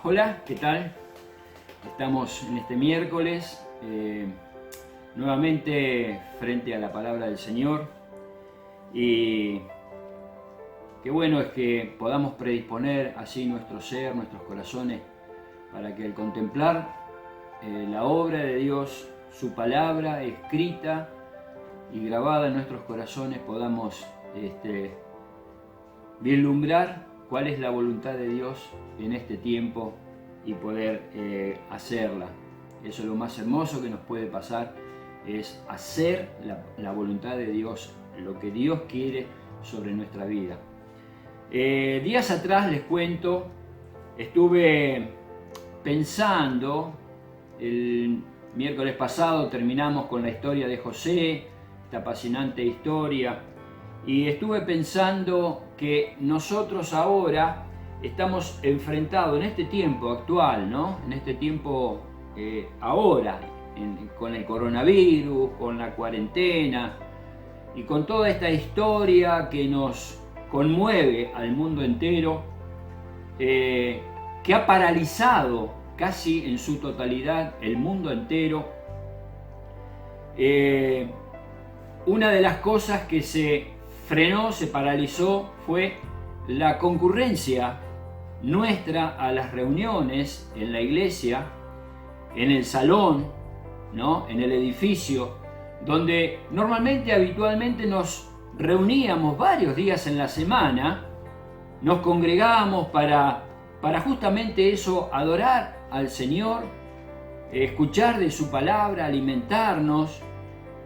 Hola, ¿qué tal? Estamos en este miércoles nuevamente frente a la palabra del Señor, y qué bueno es que podamos predisponer así nuestro ser, nuestros corazones, para que al contemplar la obra de Dios, su palabra escrita y grabada en nuestros corazones, podamos vislumbrar cuál es la voluntad de Dios en este tiempo y poder hacerla. Eso es lo más hermoso que nos puede pasar, es hacer la voluntad de Dios, lo que Dios quiere sobre nuestra vida. Días atrás, les cuento, estuve pensando, el miércoles pasado terminamos con la historia de José, esta apasionante historia, y estuve pensando que nosotros ahora estamos enfrentados en este tiempo actual, ¿no? En este tiempo ahora, con el coronavirus, con la cuarentena y con toda esta historia que nos conmueve al mundo entero, que ha paralizado casi en su totalidad el mundo entero. Una de las cosas que se frenó, se paralizó, fue la concurrencia nuestra a las reuniones en la iglesia, en el salón, ¿no? En el edificio, donde normalmente, habitualmente nos reuníamos varios días en la semana, nos congregábamos para justamente eso, adorar al Señor, escuchar de su palabra, alimentarnos,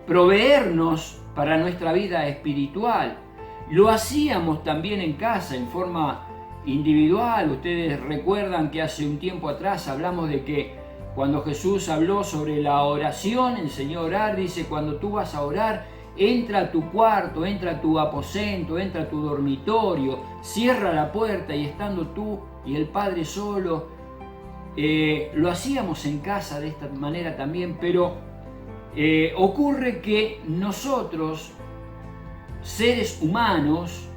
proveernos para nuestra vida espiritual. Lo hacíamos también en casa en forma individual. Ustedes recuerdan que hace un tiempo atrás hablamos de que cuando Jesús habló sobre la oración, enseñó a orar, dice: cuando tú vas a orar, entra a tu cuarto, entra a tu aposento, entra a tu dormitorio, cierra la puerta, y estando tú y el Padre solo. Lo hacíamos en casa de esta manera también, pero ocurre que nosotros, seres humanos,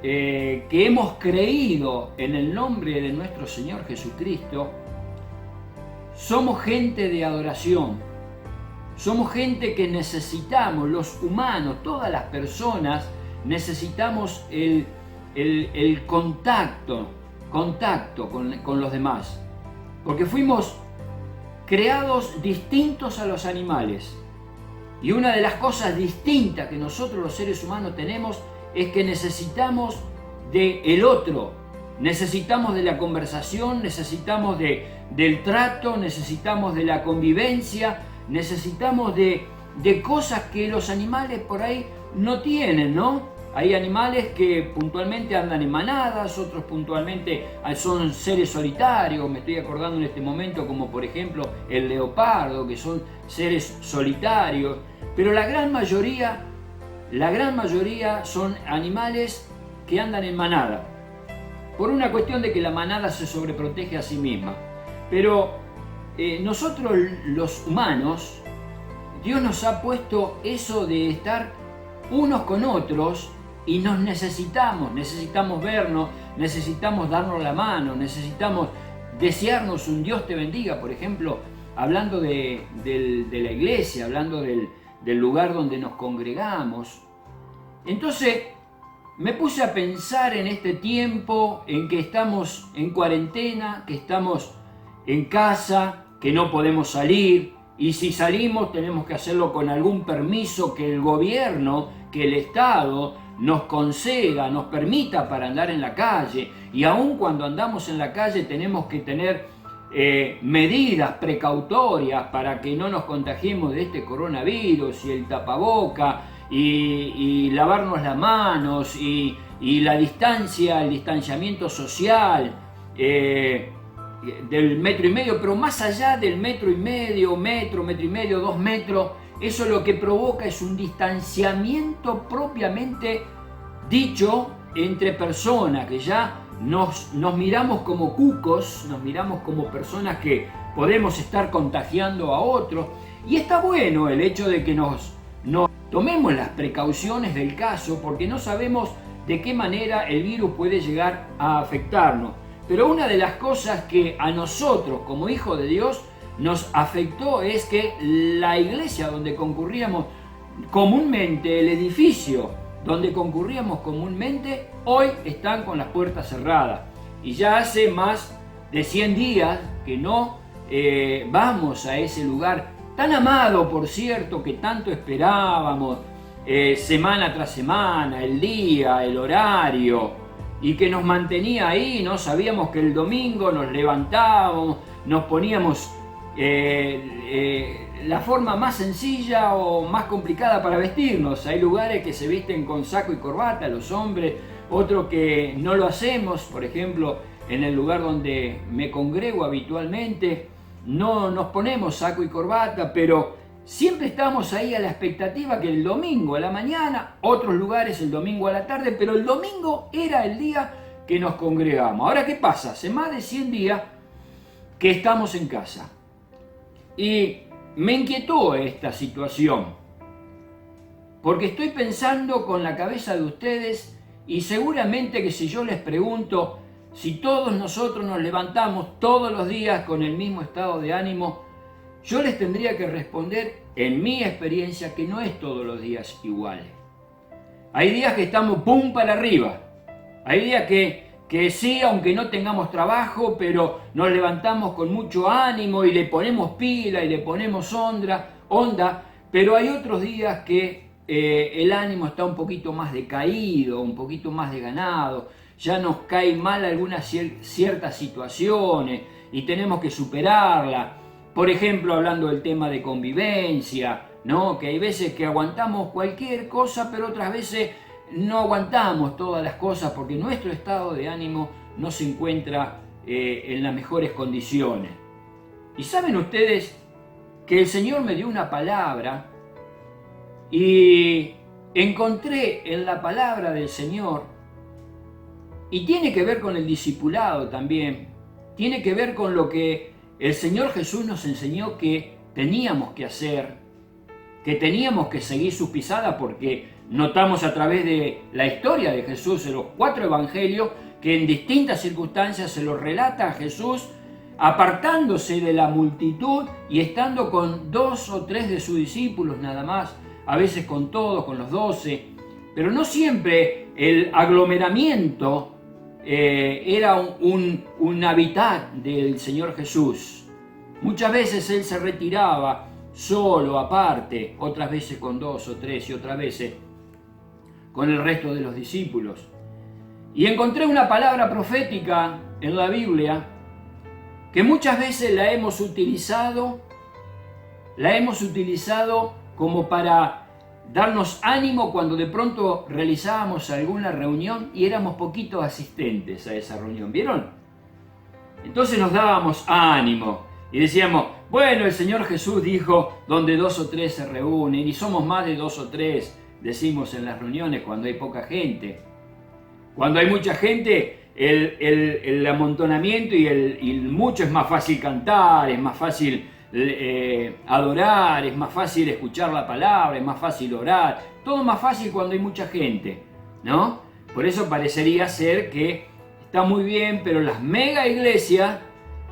que hemos creído en el nombre de nuestro Señor Jesucristo, somos gente de adoración, somos gente que necesitamos, los humanos, todas las personas, necesitamos el contacto con los demás, porque fuimos creados distintos a los animales. Y una de las cosas distintas que nosotros los seres humanos tenemos es que necesitamos del otro, necesitamos de la conversación, necesitamos del trato, necesitamos de la convivencia, necesitamos de cosas que los animales por ahí no tienen, ¿no? Hay animales que puntualmente andan en manadas, otros puntualmente son seres solitarios. Me estoy acordando en este momento como por ejemplo el leopardo, que son seres solitarios. Pero la gran mayoría son animales que andan en manada, por una cuestión de que la manada se sobreprotege a sí misma. Pero nosotros los humanos, Dios nos ha puesto eso de estar unos con otros, y nos necesitamos vernos, necesitamos darnos la mano, necesitamos desearnos un Dios te bendiga, por ejemplo, hablando de la iglesia, hablando del lugar donde nos congregamos. Entonces me puse a pensar en este tiempo en que estamos en cuarentena, que estamos en casa, que no podemos salir, y si salimos tenemos que hacerlo con algún permiso que el gobierno, que el Estado nos conceda, nos permita para andar en la calle. Y aun cuando andamos en la calle tenemos que tener medidas precautorias para que no nos contagiemos de este coronavirus, y el tapaboca, y lavarnos las manos, y la distancia, el distanciamiento social del 1,5 metros, pero más allá del 1,5 metros, 1,5 metros, 2 metros, eso lo que provoca es un distanciamiento propiamente dicho entre personas, que ya nos miramos como cucos, nos miramos como personas que podemos estar contagiando a otros. Y está bueno el hecho de que nos tomemos las precauciones del caso, porque no sabemos de qué manera el virus puede llegar a afectarnos. Pero una de las cosas que a nosotros como hijos de Dios nos afectó es que la iglesia donde concurríamos comúnmente, el edificio donde concurríamos comúnmente, hoy están con las puertas cerradas. Y ya hace más de 100 días que no vamos a ese lugar tan amado, por cierto, que tanto esperábamos, semana tras semana, el día, el horario, y que nos mantenía ahí, ¿no? Sabíamos que el domingo nos levantábamos, nos poníamos la forma más sencilla o más complicada para vestirnos. Hay lugares que se visten con saco y corbata, los hombres, otros que no lo hacemos. Por ejemplo, en el lugar donde me congrego habitualmente, no nos ponemos saco y corbata, pero siempre estamos ahí a la expectativa que el domingo a la mañana, otros lugares el domingo a la tarde, pero el domingo era el día que nos congregamos. Ahora, ¿qué pasa? Hace más de 100 días que estamos en casa. Y me inquietó esta situación, porque estoy pensando con la cabeza de ustedes, y seguramente que si yo les pregunto si todos nosotros nos levantamos todos los días con el mismo estado de ánimo, yo les tendría que responder, en mi experiencia, que no es todos los días igual. Hay días que estamos pum para arriba, hay días que sí, aunque no tengamos trabajo, pero nos levantamos con mucho ánimo y le ponemos pila y le ponemos onda, pero hay otros días que el ánimo está un poquito más decaído, un poquito más desganado, ya nos caen mal algunas ciertas situaciones y tenemos que superarla. Por ejemplo, hablando del tema de convivencia, ¿no? Que hay veces que aguantamos cualquier cosa, pero otras veces no aguantamos todas las cosas porque nuestro estado de ánimo no se encuentra en las mejores condiciones. Y saben ustedes que el Señor me dio una palabra y encontré en la palabra del Señor, y tiene que ver con el discipulado también, tiene que ver con lo que el Señor Jesús nos enseñó que teníamos que hacer, que teníamos que seguir sus pisadas, porque notamos a través de la historia de Jesús en los 4 evangelios que en distintas circunstancias se lo relata a Jesús apartándose de la multitud y estando con 2 o 3 de sus discípulos nada más, a veces con todos, con los 12, pero no siempre el aglomeramiento era un hábitat del Señor Jesús. Muchas veces Él se retiraba solo, aparte, otras veces con 2 o 3 y otras veces con el resto de los discípulos. Y encontré una palabra profética en la Biblia que muchas veces la hemos utilizado como para darnos ánimo cuando de pronto realizábamos alguna reunión y éramos poquitos asistentes a esa reunión, ¿vieron? Entonces nos dábamos ánimo y decíamos, bueno, el Señor Jesús dijo, donde 2 o 3 se reúnen, y somos más de 2 o 3, decimos en las reuniones cuando hay poca gente. Cuando hay mucha gente, el amontonamiento y el mucho es más fácil cantar, es más fácil adorar, es más fácil escuchar la palabra, es más fácil orar, todo más fácil cuando hay mucha gente, ¿no? Por eso parecería ser que está muy bien, pero las mega iglesias,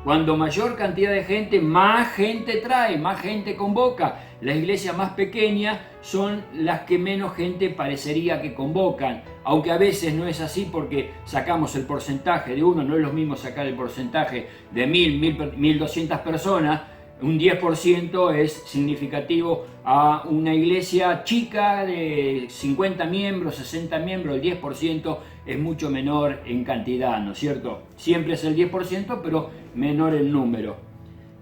cuando mayor cantidad de gente, más gente trae, más gente convoca. Las iglesias más pequeñas son las que menos gente parecería que convocan, aunque a veces no es así porque sacamos el porcentaje de uno, no es lo mismo sacar el porcentaje de 1.200 personas. Un 10% es significativo a una iglesia chica de 50 miembros, 60 miembros, el 10% es mucho menor en cantidad, ¿no es cierto? Siempre es el 10%, pero menor el número.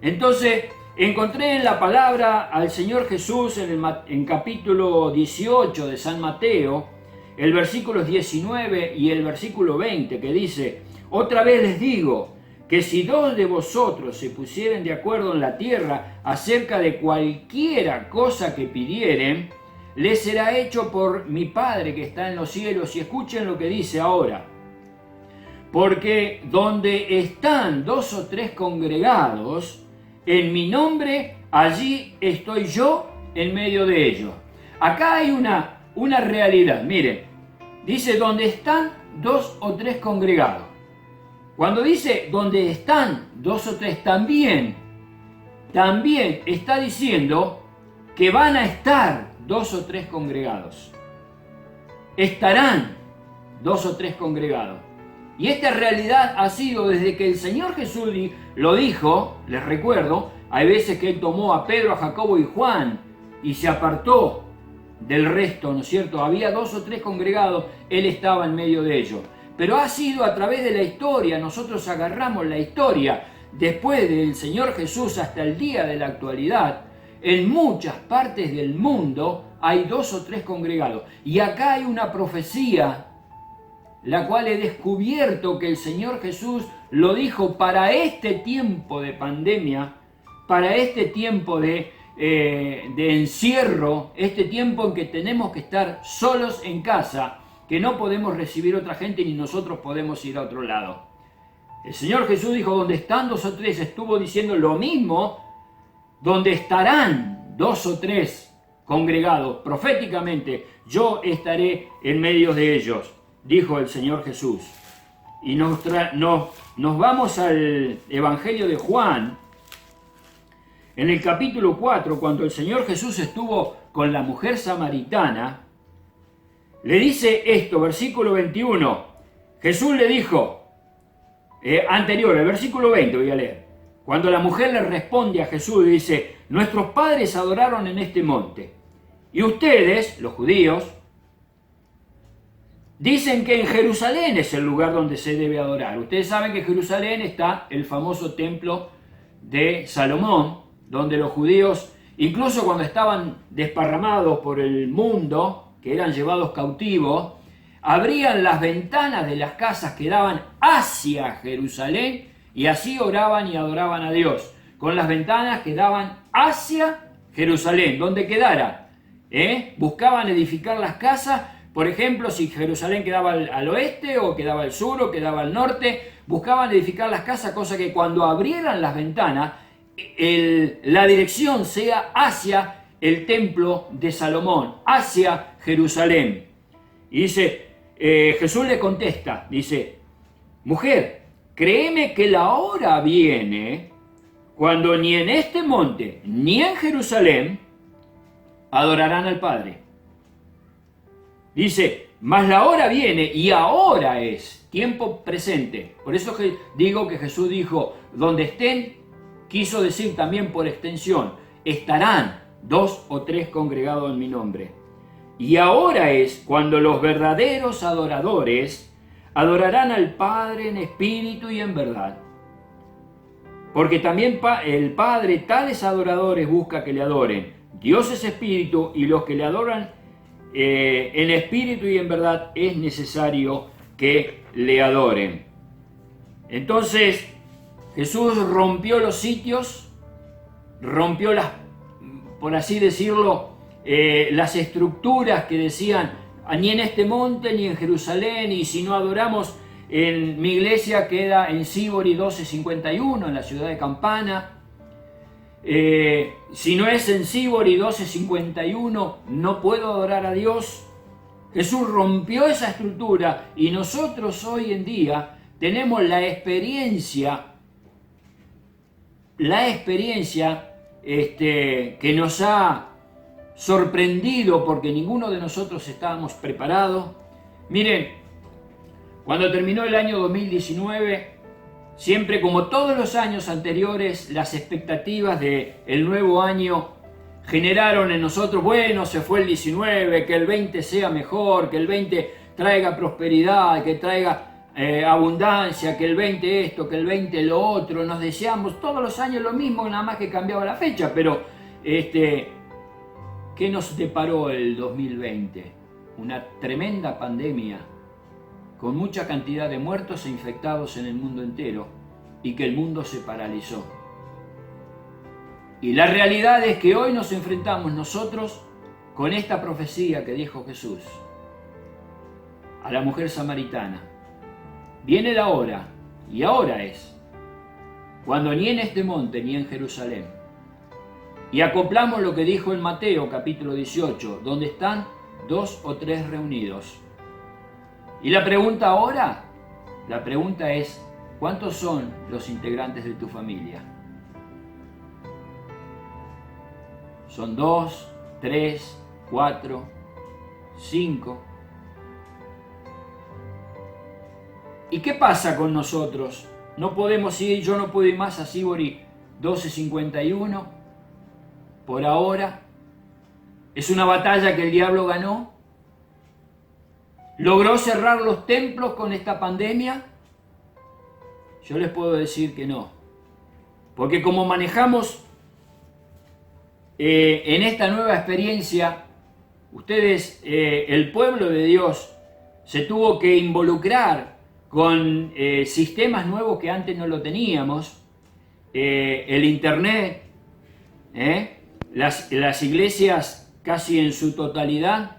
Entonces, encontré en la palabra al Señor Jesús en capítulo 18 de San Mateo, el versículo 19 y el versículo 20, que dice, otra vez les digo, que si 2 de vosotros se pusieren de acuerdo en la tierra acerca de cualquiera cosa que pidieren, les será hecho por mi Padre que está en los cielos. Y escuchen lo que dice ahora. Porque donde están 2 o 3 congregados, en mi nombre, allí estoy yo en medio de ellos. Acá hay una realidad. Miren, dice donde están 2 o 3 congregados. Cuando dice donde están dos o tres, también está diciendo que van a estar dos o tres congregados. Estarán dos o tres congregados. Y esta realidad ha sido desde que el Señor Jesús lo dijo, les recuerdo, hay veces que Él tomó a Pedro, a Jacobo y Juan y se apartó del resto, ¿no es cierto? Había dos o tres congregados, Él estaba en medio de ellos. Pero ha sido a través de la historia, nosotros agarramos la historia, después del Señor Jesús hasta el día de la actualidad, en muchas partes del mundo hay dos o tres congregados. Y acá hay una profecía, la cual he descubierto que el Señor Jesús lo dijo para este tiempo de pandemia, para este tiempo de encierro, este tiempo en que tenemos que estar solos en casa, que no podemos recibir otra gente ni nosotros podemos ir a otro lado. El Señor Jesús dijo, donde están dos o tres, estuvo diciendo lo mismo, donde estarán dos o tres congregados, proféticamente, yo estaré en medio de ellos, dijo el Señor Jesús. Y nos vamos al Evangelio de Juan, en el capítulo 4, cuando el Señor Jesús estuvo con la mujer samaritana, le dice esto, versículo 21, Jesús le dijo, anterior, el versículo 20 voy a leer, cuando la mujer le responde a Jesús y dice, nuestros padres adoraron en este monte, y ustedes, los judíos, dicen que en Jerusalén es el lugar donde se debe adorar. Ustedes saben que en Jerusalén está el famoso templo de Salomón, donde los judíos, incluso cuando estaban desparramados por el mundo, que eran llevados cautivos, abrían las ventanas de las casas que daban hacia Jerusalén y así oraban y adoraban a Dios, con las ventanas que daban hacia Jerusalén, donde quedara. Buscaban edificar las casas, por ejemplo, si Jerusalén quedaba al oeste o quedaba al sur o quedaba al norte, buscaban edificar las casas, cosa que cuando abrieran las ventanas, la dirección sea hacia el templo de Salomón, hacia Jerusalén. Y dice, Jesús le contesta, dice, mujer, créeme que la hora viene cuando ni en este monte ni en Jerusalén adorarán al Padre. Dice, mas la hora viene y ahora es, tiempo presente. Por eso que digo que Jesús dijo, donde estén, quiso decir también por extensión, estarán dos o tres congregados en mi nombre. Y ahora es cuando los verdaderos adoradores adorarán al Padre en espíritu y en verdad. Porque también el Padre tales adoradores busca que le adoren. Dios es espíritu y los que le adoran en espíritu y en verdad es necesario que le adoren. Entonces Jesús rompió los sitios, rompió por así decirlo, las estructuras que decían ni en este monte ni en Jerusalén, y si no adoramos en mi iglesia queda en Sibori 1251, en la ciudad de Campana. Si no es en Sibori 1251, no puedo adorar a Dios. Jesús rompió esa estructura y nosotros hoy en día tenemos la experiencia que nos ha sorprendido porque ninguno de nosotros estábamos preparados. Miren, cuando terminó el año 2019, siempre como todos los años anteriores, las expectativas del nuevo año generaron en nosotros, bueno, se fue el 19, que el 20 sea mejor, que el 20 traiga prosperidad, que traiga abundancia, que el 20 esto, que el 20 lo otro. Nos deseamos todos los años lo mismo, nada más que cambiaba la fecha, pero ¿qué nos deparó el 2020? Una tremenda pandemia con mucha cantidad de muertos e infectados en el mundo entero y que el mundo se paralizó. Y la realidad es que hoy nos enfrentamos nosotros con esta profecía que dijo Jesús a la mujer samaritana. Viene la hora, y ahora es, cuando ni en este monte ni en Jerusalén. Y acoplamos lo que dijo en Mateo capítulo 18, donde están dos o tres reunidos. Y la pregunta ahora, la pregunta es, ¿Cuántos son los integrantes de tu familia? ¿Son 2, 3, 4, 5? ¿Y qué pasa con nosotros? No podemos ir, yo no puedo ir más a Sibori 1251 por ahora. Es una batalla que el diablo ganó. ¿Logró cerrar los templos con esta pandemia? Yo les puedo decir que no. Porque como manejamos en esta nueva experiencia, ustedes, el pueblo de Dios, se tuvo que involucrar con sistemas nuevos que antes no lo teníamos, el internet, las iglesias casi en su totalidad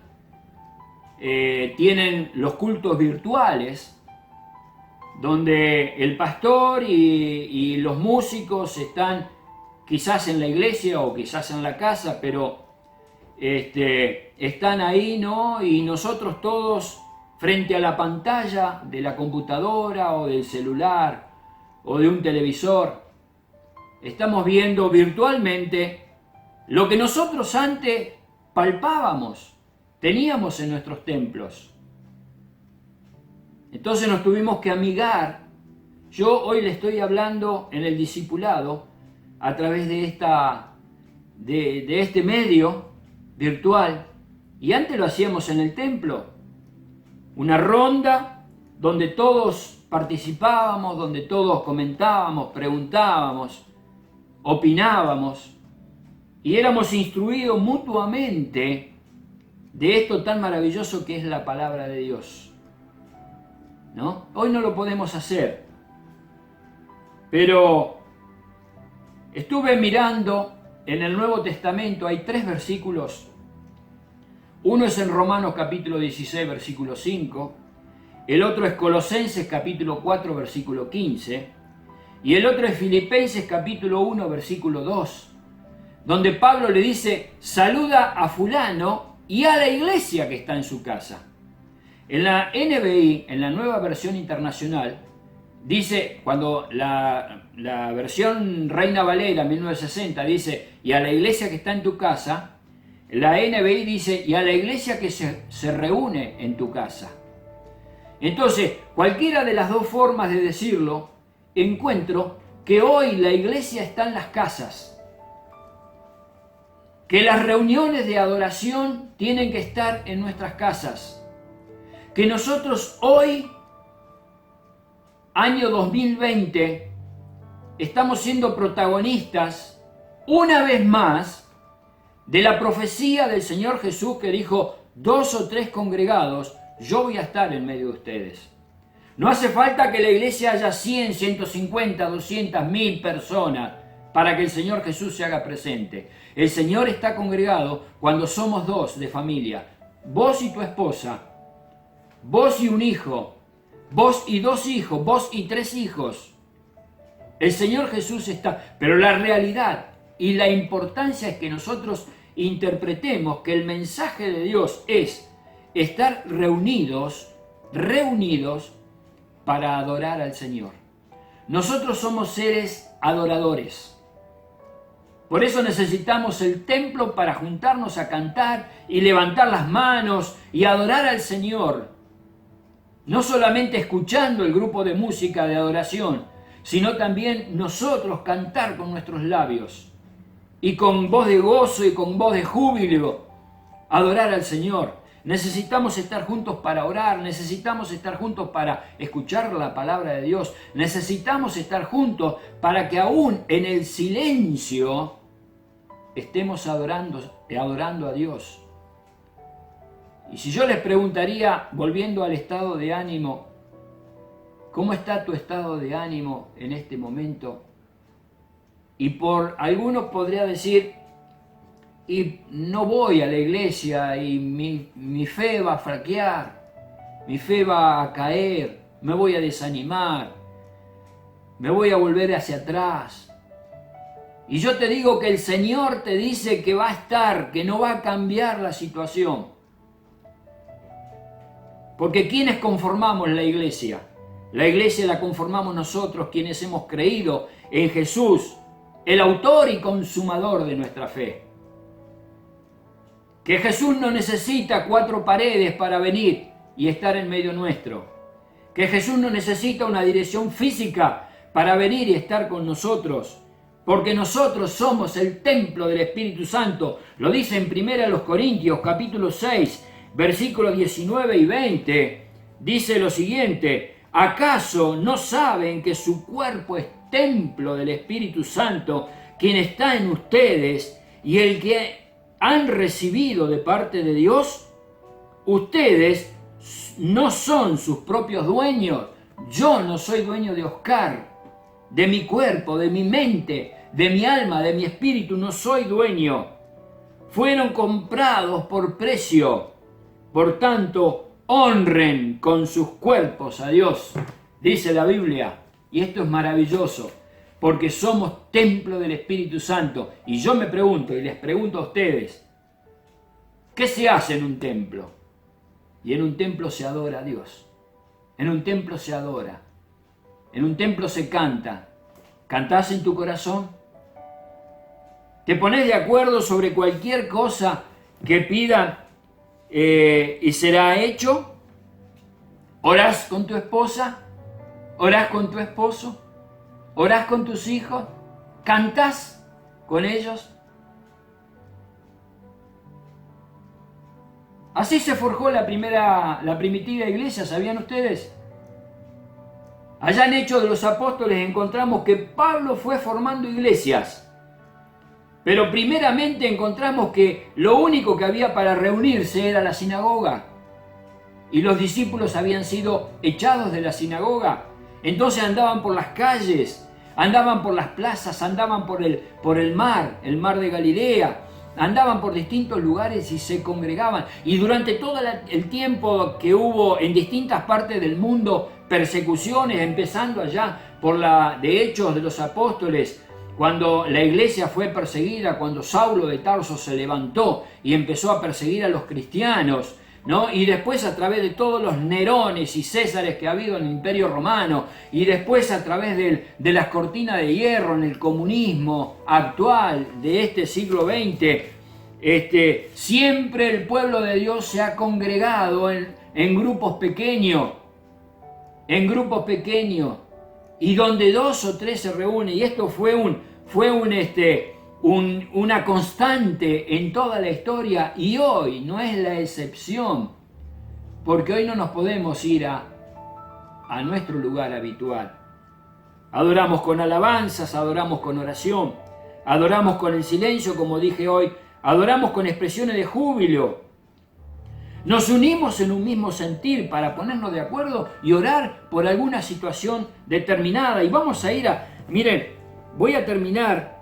tienen los cultos virtuales, donde el pastor y los músicos están quizás en la iglesia o quizás en la casa, pero están ahí, ¿no? Y nosotros todos frente a la pantalla de la computadora o del celular o de un televisor, estamos viendo virtualmente lo que nosotros antes palpábamos, teníamos en nuestros templos. Entonces nos tuvimos que amigar. Yo hoy le estoy hablando en el discipulado a través de este medio virtual, y antes lo hacíamos en el templo. Una ronda donde todos participábamos, donde todos comentábamos, preguntábamos, opinábamos y éramos instruidos mutuamente de esto tan maravilloso que es la palabra de Dios, ¿no? Hoy no lo podemos hacer, pero estuve mirando en el Nuevo Testamento, hay 3 versículos. Uno es en Romanos capítulo 16, versículo 5, el otro es Colosenses capítulo 4, versículo 15, y el otro es Filipenses capítulo 1, versículo 2, donde Pablo le dice, saluda a fulano y a la iglesia que está en su casa. En la NBI, en la Nueva Versión Internacional, dice, cuando la versión Reina Valera 1960 dice, y a la iglesia que está en tu casa, la NBI dice, y a la iglesia que se reúne en tu casa. Entonces, cualquiera de las dos formas de decirlo, encuentro que hoy la iglesia está en las casas, que las reuniones de adoración tienen que estar en nuestras casas, que nosotros hoy, año 2020, estamos siendo protagonistas una vez más de la profecía del Señor Jesús que dijo, 2 o 3 congregados, yo voy a estar en medio de ustedes. No hace falta que la iglesia haya 100, 150, 200, 1000 personas para que el Señor Jesús se haga presente. El Señor está congregado cuando somos 2 de familia, vos y tu esposa, vos y un hijo, vos y 2 hijos, vos y 3 hijos. El Señor Jesús está, pero la realidad y la importancia es que nosotros interpretemos que el mensaje de Dios es estar reunidos para adorar al Señor. Nosotros somos seres adoradores. Por eso necesitamos el templo para juntarnos a cantar y levantar las manos y adorar al Señor. No solamente escuchando el grupo de música de adoración, sino también nosotros cantar con nuestros labios y con voz de gozo y con voz de júbilo adorar al Señor. Necesitamos estar juntos para orar, necesitamos estar juntos para escuchar la palabra de Dios, necesitamos estar juntos para que aún en el silencio estemos adorando a Dios. Y si yo les preguntaría, volviendo al estado de ánimo, ¿cómo está tu estado de ánimo en este momento? Y por algunos podría decir, y no voy a la iglesia y mi fe va a fraquear, mi fe va a caer, me voy a desanimar, me voy a volver hacia atrás. Y yo te digo que el Señor te dice que va a estar, que no va a cambiar la situación. Porque ¿quiénes conformamos la iglesia? La iglesia la conformamos nosotros, quienes hemos creído en Jesús, el autor y consumador de nuestra fe. Que Jesús no necesita 4 paredes para venir y estar en medio nuestro. Que Jesús no necesita una dirección física para venir y estar con nosotros. Porque nosotros somos el templo del Espíritu Santo. Lo dice en 1 Corintios capítulo 6, versículos 19 y 20. Dice lo siguiente: ¿acaso no saben que su cuerpo es templo del Espíritu Santo, quien está en ustedes y el que han recibido de parte de Dios? Ustedes no son sus propios dueños. Yo no soy dueño de Oscar, de mi cuerpo, de mi mente, de mi alma, de mi espíritu. No soy dueño. Fueron comprados por precio. Por tanto, honren con sus cuerpos a Dios, dice la Biblia. Y esto es maravilloso, porque somos templo del Espíritu Santo. Y yo me pregunto, y les pregunto a ustedes, ¿qué se hace en un templo? Y en un templo se adora a Dios. En un templo se adora. En un templo se canta. ¿Cantás en tu corazón? ¿Te pones de acuerdo sobre cualquier cosa que pida y será hecho? ¿Orás con tu esposa? ¿Orás con tu esposo? ¿Orás con tus hijos? ¿Cantás con ellos? Así se forjó la primitiva iglesia, ¿sabían ustedes? Allá en Hechos de los Apóstoles encontramos que Pablo fue formando iglesias. Pero primeramente encontramos que lo único que había para reunirse era la sinagoga. Y los discípulos habían sido echados de la sinagoga. Entonces andaban por las calles, andaban por las plazas, andaban por el mar de Galilea. Andaban por distintos lugares y se congregaban. Y durante todo el tiempo que hubo en distintas partes del mundo persecuciones, empezando allá por de Hechos de los Apóstoles, cuando la iglesia fue perseguida, cuando Saulo de Tarso se levantó y empezó a perseguir a los cristianos, ¿no? Y después a través de todos los Nerones y Césares que ha habido en el Imperio Romano, y después a través de las cortinas de hierro en el comunismo actual de este siglo XX, siempre el pueblo de Dios se ha congregado en grupos pequeños, y donde 2 o 3 se reúnen, y esto fue una constante en toda la historia, y hoy no es la excepción, porque hoy no nos podemos ir a nuestro lugar habitual. Adoramos con alabanzas, adoramos con oración, adoramos con el silencio, como dije hoy, adoramos con expresiones de júbilo. Nos unimos en un mismo sentir para ponernos de acuerdo y orar por alguna situación determinada. Y vamos a ir miren, voy a terminar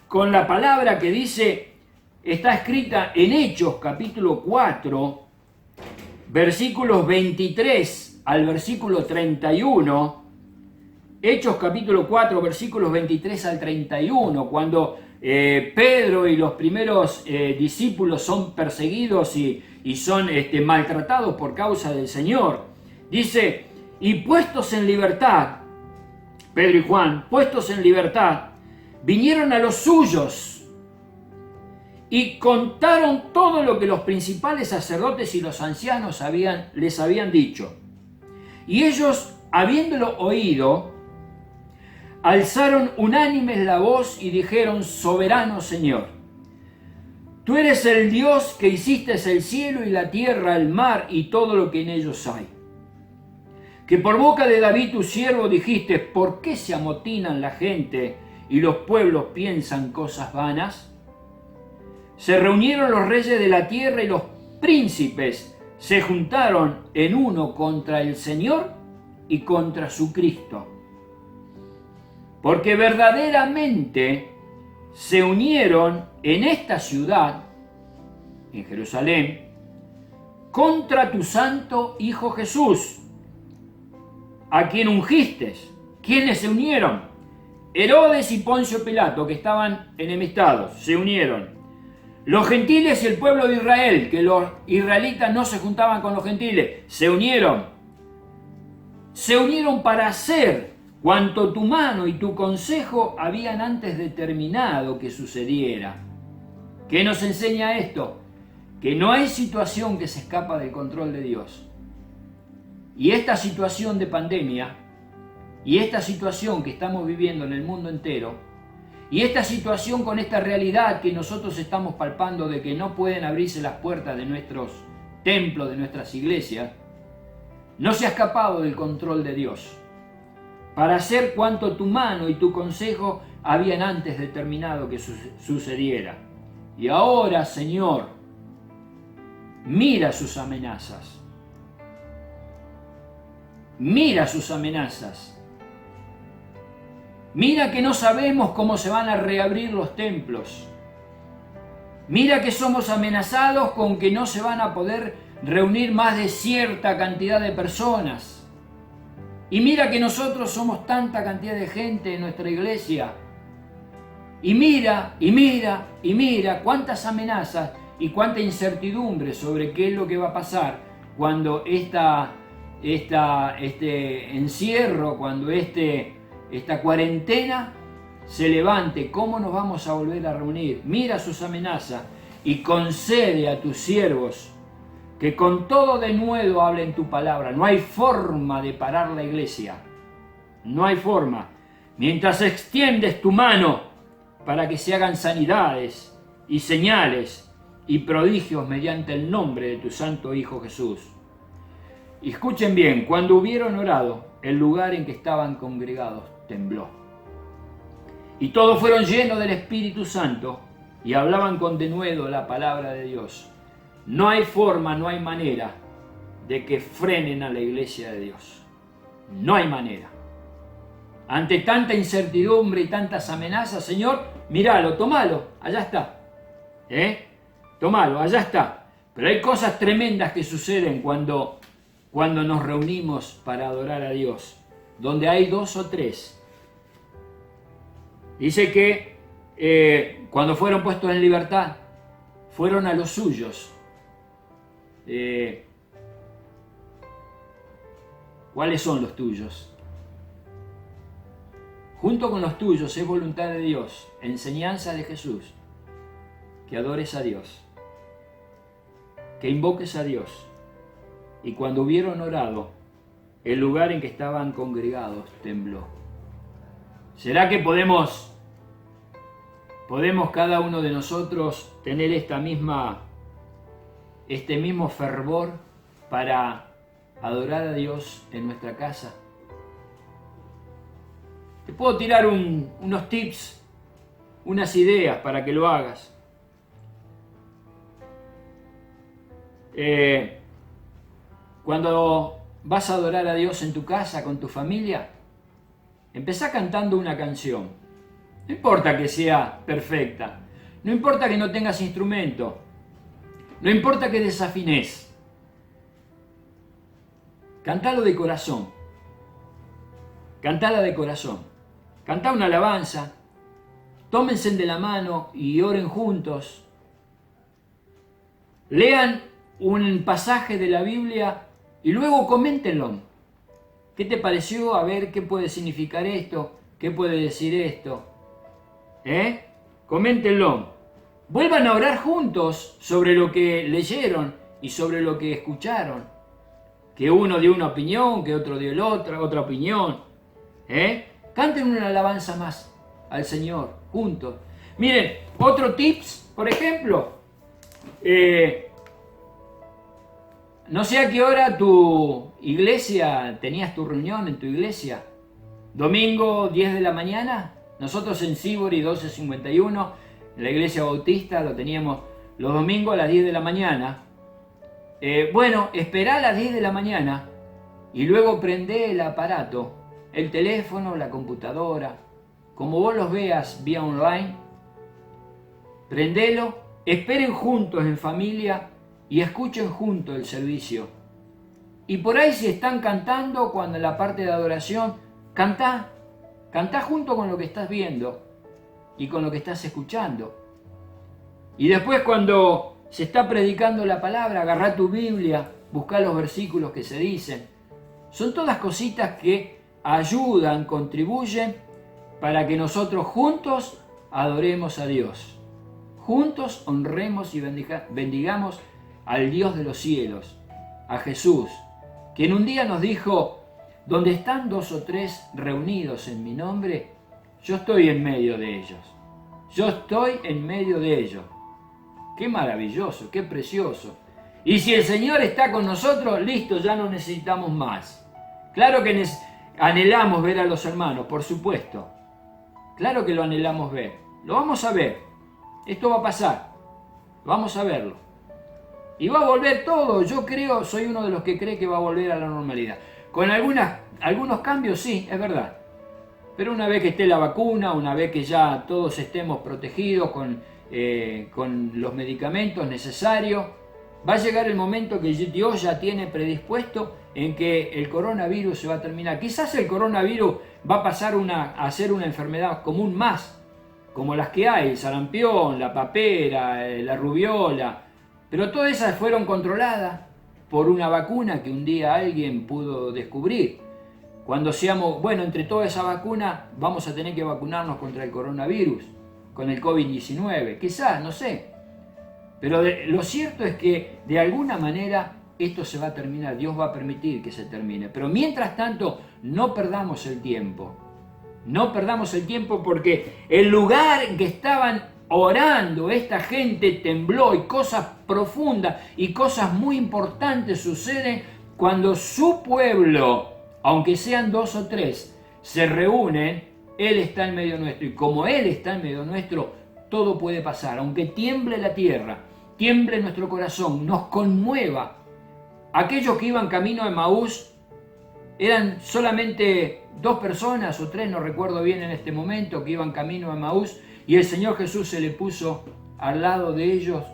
con la palabra que dice, está escrita en Hechos capítulo 4, versículos 23 al versículo 31. Hechos capítulo 4, versículos 23 al 31, cuando Pedro y los primeros discípulos son perseguidos y son maltratados por causa del Señor. Dice, y puestos en libertad, Pedro y Juan, puestos en libertad, vinieron a los suyos y contaron todo lo que los principales sacerdotes y los ancianos les habían dicho. Y ellos, habiéndolo oído, alzaron unánimes la voz y dijeron, soberano Señor, tú eres el Dios que hiciste el cielo y la tierra, el mar y todo lo que en ellos hay. Que por boca de David tu siervo dijiste, ¿por qué se amotinan la gente y los pueblos piensan cosas vanas? Se reunieron los reyes de la tierra y los príncipes se juntaron en uno contra el Señor y contra su Cristo. Porque verdaderamente se unieron en esta ciudad, en Jerusalén, contra tu santo Hijo Jesús, a quien ungiste. ¿Quiénes se unieron? Herodes y Poncio Pilato, que estaban enemistados, se unieron. Los gentiles y el pueblo de Israel, que los israelitas no se juntaban con los gentiles, se unieron para hacer cuanto tu mano y tu consejo habían antes determinado que sucediera. ¿Qué nos enseña esto? Que no hay situación que se escapa del control de Dios. Y esta situación de pandemia, y esta situación que estamos viviendo en el mundo entero, y esta situación con esta realidad que nosotros estamos palpando de que no pueden abrirse las puertas de nuestros templos, de nuestras iglesias, no se ha escapado del control de Dios, para hacer cuanto tu mano y tu consejo habían antes determinado que sucediera. Y ahora, Señor, mira sus amenazas. Mira sus amenazas. Mira que no sabemos cómo se van a reabrir los templos. Mira que somos amenazados con que no se van a poder reunir más de cierta cantidad de personas. Y mira que nosotros somos tanta cantidad de gente en nuestra iglesia. Y mira cuántas amenazas y cuánta incertidumbre sobre qué es lo que va a pasar cuando este encierro, cuando esta cuarentena se levante. ¿Cómo nos vamos a volver a reunir? Mira sus amenazas y concede a tus siervos que con todo denuedo hablen tu palabra. No hay forma de parar la iglesia. No hay forma. Mientras extiendes tu mano para que se hagan sanidades y señales y prodigios mediante el nombre de tu santo Hijo Jesús. Y escuchen bien, cuando hubieron orado, el lugar en que estaban congregados tembló. Y todos fueron llenos del Espíritu Santo y hablaban con denuedo la palabra de Dios. No hay forma, no hay manera de que frenen a la iglesia de Dios. No hay manera. Ante tanta incertidumbre y tantas amenazas, Señor, míralo, tomalo, allá está. Tomalo, allá está. Pero hay cosas tremendas que suceden cuando nos reunimos para adorar a Dios, donde hay 2 o 3. Dice que cuando fueron puestos en libertad, fueron a los suyos. ¿Cuáles son los tuyos? Junto con los tuyos es voluntad de Dios, enseñanza de Jesús, que adores a Dios, que invoques a Dios. Y cuando hubieron orado, el lugar en que estaban congregados tembló. ¿Será que podemos cada uno de nosotros tener este mismo fervor para adorar a Dios en nuestra casa? Te puedo tirar unos tips, unas ideas para que lo hagas. Cuando vas a adorar a Dios en tu casa, con tu familia, empezá cantando una canción. No importa que sea perfecta, no importa que no tengas instrumento, no importa que desafines. Cantalo de corazón. Cantala de corazón. Cantá una alabanza. Tómense de la mano y oren juntos. Lean un pasaje de la Biblia y luego coméntenlo. ¿Qué te pareció? A ver, ¿qué puede significar esto? ¿Qué puede decir esto? Coméntenlo. Vuelvan a orar juntos sobre lo que leyeron y sobre lo que escucharon. Que uno dio una opinión, que otro dio otra opinión. Canten una alabanza más al Señor, juntos. Miren, otro tips, por ejemplo. No sé a qué hora tu iglesia, tenías tu reunión en tu iglesia. Domingo 10 de la mañana. Nosotros en Sibori 1251, en la iglesia bautista, lo teníamos los domingos a las 10 de la mañana. Bueno, esperá a las 10 de la mañana y luego prendé el aparato, el teléfono, la computadora, como vos los veas vía online. Prendelo, esperen juntos en familia y escuchen juntos el servicio. Y por ahí si están cantando, cuando en la parte de adoración, cantá junto con lo que estás viendo y con lo que estás escuchando. Y después cuando se está predicando la palabra, agarrá tu Biblia, buscá los versículos que se dicen. Son todas cositas que ayudan, contribuyen para que nosotros juntos adoremos a Dios. Juntos honremos y bendigamos al Dios de los cielos, a Jesús, quien un día nos dijo: donde están 2 o 3 reunidos en mi nombre, yo estoy en medio de ellos. Yo estoy en medio de ellos. Qué maravilloso, qué precioso. Y si el Señor está con nosotros, listo, ya no necesitamos más. Claro que anhelamos ver a los hermanos, por supuesto. Claro que lo anhelamos ver. Lo vamos a ver. Esto va a pasar. Vamos a verlo. Y va a volver todo. Yo creo, soy uno de los que cree que va a volver a la normalidad. Con algunos cambios, sí, es verdad. Pero una vez que esté la vacuna, una vez que ya todos estemos protegidos con los medicamentos necesarios, va a llegar el momento que Dios ya tiene predispuesto en que el coronavirus se va a terminar. Quizás el coronavirus va a pasar a ser una enfermedad común más, como las que hay, el sarampión, la papera, la rubiola, pero todas esas fueron controladas por una vacuna que un día alguien pudo descubrir. Cuando seamos, entre toda esa vacuna vamos a tener que vacunarnos contra el coronavirus, con el COVID-19, quizás, no sé. Pero lo cierto es que de alguna manera esto se va a terminar, Dios va a permitir que se termine. Pero mientras tanto, no perdamos el tiempo. No perdamos el tiempo, porque el lugar en que estaban orando esta gente tembló, y cosas profundas y cosas muy importantes suceden cuando su pueblo, aunque sean 2 o 3, se reúnen. Él está en medio nuestro, y como Él está en medio nuestro, todo puede pasar. Aunque tiemble la tierra, tiemble nuestro corazón, nos conmueva. Aquellos que iban camino a Emaús eran solamente 2 personas o 3, no recuerdo bien en este momento, que iban camino a Emaús, y el Señor Jesús se le puso al lado de ellos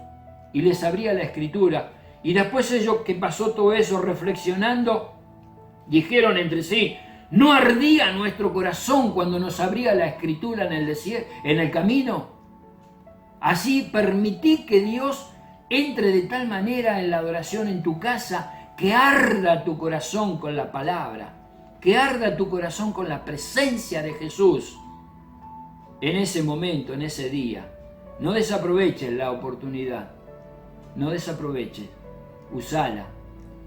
y les abría la Escritura. Y después ellos, que pasó todo eso, reflexionando, dijeron entre sí: ¿no ardía nuestro corazón cuando nos abría la Escritura en el desierto, en el camino? Así permití que Dios entre de tal manera en la adoración en tu casa, que arda tu corazón con la palabra, que arda tu corazón con la presencia de Jesús en ese momento, en ese día. No desaproveches la oportunidad, no desaproveches, usala.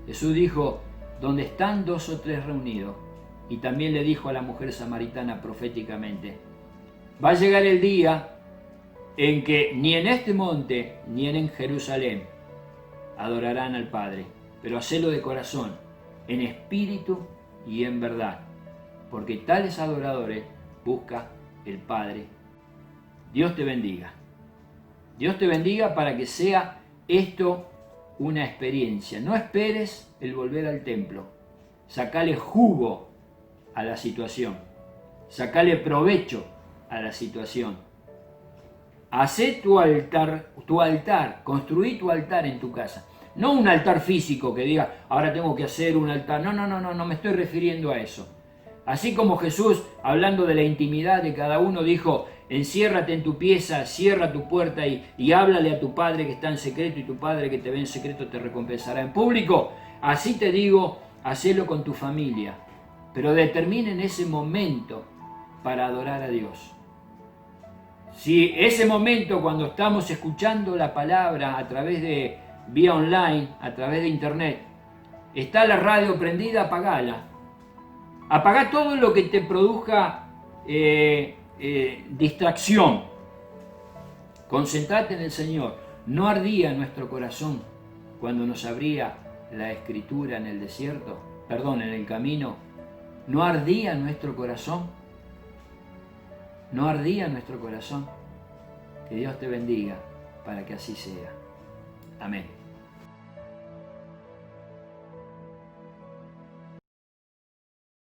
Jesús dijo: donde están 2 o 3 reunidos. Y también le dijo a la mujer samaritana proféticamente: va a llegar el día en que ni en este monte ni en Jerusalén adorarán al Padre, pero hacelo de corazón, en espíritu y en verdad, porque tales adoradores busca el Padre. Dios te bendiga. Dios te bendiga para que sea esto una experiencia. No esperes el volver al templo. Sacale jugo a la situación. Sacale provecho a la situación. Hacé tu altar, construí tu altar en tu casa. No un altar físico que diga: ahora tengo que hacer un altar. No me estoy refiriendo a eso. Así como Jesús, hablando de la intimidad de cada uno, dijo: enciérrate en tu pieza, cierra tu puerta y háblale a tu Padre que está en secreto, y tu Padre que te ve en secreto te recompensará en público. Así te digo, hacelo con tu familia, pero determinen ese momento para adorar a Dios. Si ese momento, cuando estamos escuchando la palabra a través de vía online, a través de internet, está la radio prendida, apagala. Apagá todo lo que te produzca distracción. Concentrate en el Señor. ¿No ardía nuestro corazón cuando nos abría la Escritura en el desierto? En el camino. ¿No ardía nuestro corazón? ¿No ardía nuestro corazón? Que Dios te bendiga para que así sea. Amén.